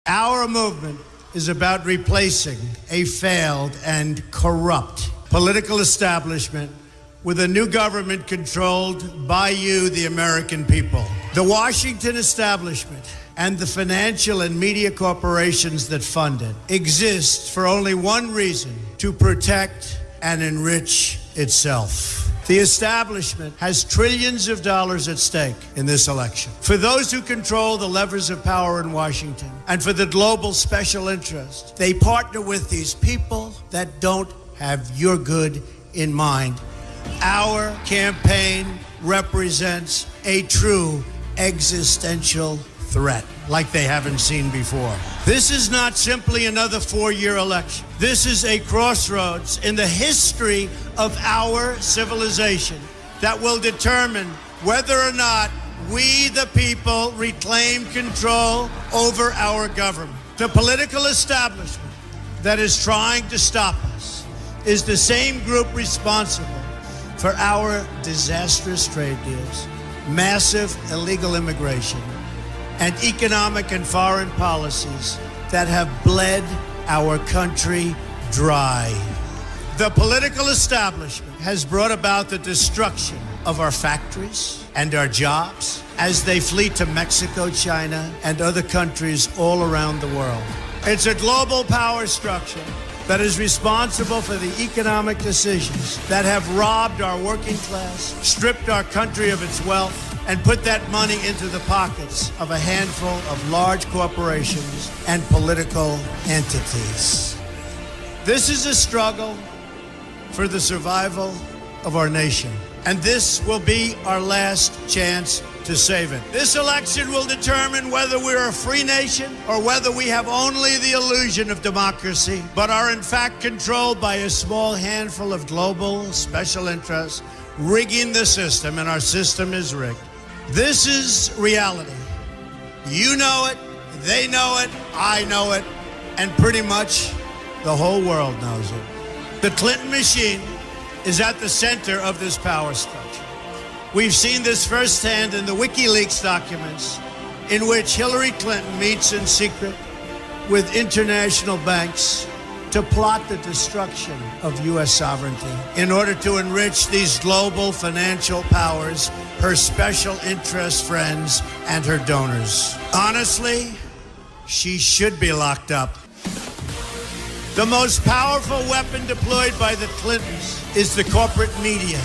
Our movement is about replacing a failed and corrupt political establishment with a new government controlled by you, the American people. The Washington establishment and the financial and media corporations that fund it exist for only one reason: to protect and enrich itself. The establishment has trillions of dollars at stake in this election. For those who control the levers of power in Washington and for the global special interest, they partner with these people that don't have your good in mind. Our campaign represents a true existential threat like they haven't seen before. This is not simply another four-year election. This is a crossroads in the history of our civilization that will determine whether or not we, the people, reclaim control over our government. The political establishment that is trying to stop us is the same group responsible for our disastrous trade deals, massive illegal immigration, and economic and foreign policies that have bled our country dry. The political establishment has brought about the destruction of our factories and our jobs as they flee to Mexico, China, and other countries all around the world. It's a global power structure that is responsible for the economic decisions that have robbed our working class, stripped our country of its wealth, and put that money into the pockets of a handful of large corporations and political entities. This is a struggle for the survival of our nation, and this will be our last chance to save it. This election will determine whether we're a free nation or whether we have only the illusion of democracy, but are in fact controlled by a small handful of global special interests rigging the system, and our system is rigged. This is reality. You know it, they know it, I know it, and pretty much the whole world knows it. The Clinton machine is at the center of this power structure. We've seen this firsthand in the WikiLeaks documents, in which Hillary Clinton meets in secret with international banks to plot the destruction of U.S. sovereignty in order to enrich these global financial powers, her special interest friends, and her donors. Honestly, she should be locked up. The most powerful weapon deployed by the Clintons is the corporate media,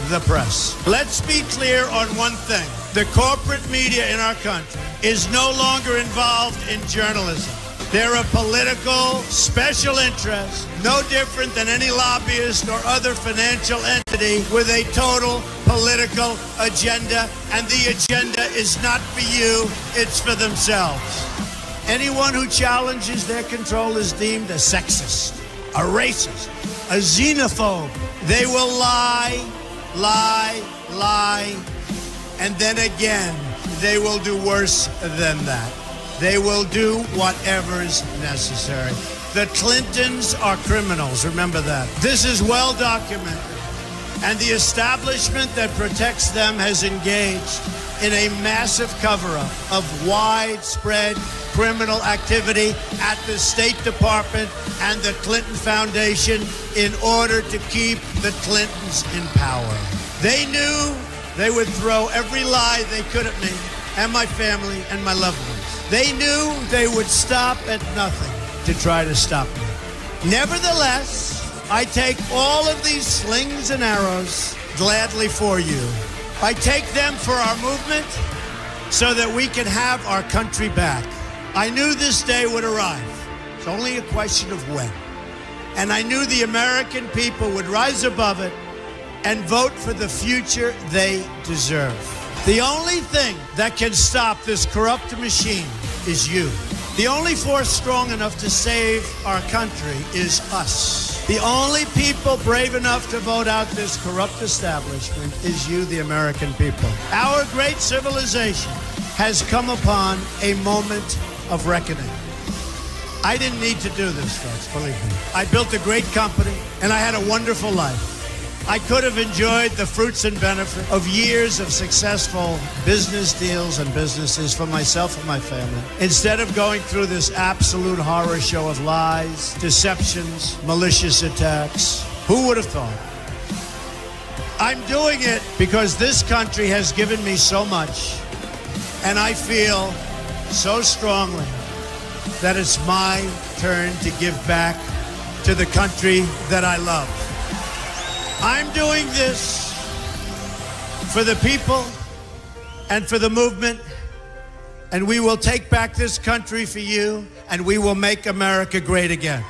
the press. Let's be clear on one thing. The corporate media in our country is no longer involved in journalism. They're a political special interest, no different than any lobbyist or other financial entity with a total political agenda, and the agenda is not for you, it's for themselves. Anyone who challenges their control is deemed a sexist, a racist, a xenophobe. They will lie, and then again, they will do worse than that. They will do whatever is necessary. The Clintons are criminals, remember that. This is well documented, and the establishment that protects them has engaged in a massive cover-up of widespread criminal activity at the State Department and the Clinton Foundation in order to keep the Clintons in power. They knew they would throw every lie they could at me and my family and my loved ones. They knew they would stop at nothing to try to stop me. Nevertheless, I take all of these slings and arrows gladly for you. I take them for our movement so that we can have our country back. I knew this day would arrive. It's only a question of when. And I knew the American people would rise above it and vote for the future they deserve. The only thing that can stop this corrupt machine is you. The only force strong enough to save our country is us. The only people brave enough to vote out this corrupt establishment is you, the American people. Our great civilization has come upon a moment of reckoning. I didn't need to do this, folks, believe me. I built a great company, and I had a wonderful life. I could have enjoyed the fruits and benefits of years of successful business deals and businesses for myself and my family, instead of going through this absolute horror show of lies, deceptions, malicious attacks. Who would have thought? I'm doing it because this country has given me so much, and I feel so strongly that it's my turn to give back to the country that I love. I'm doing this for the people and for the movement, and we will take back this country for you, and we will make America great again.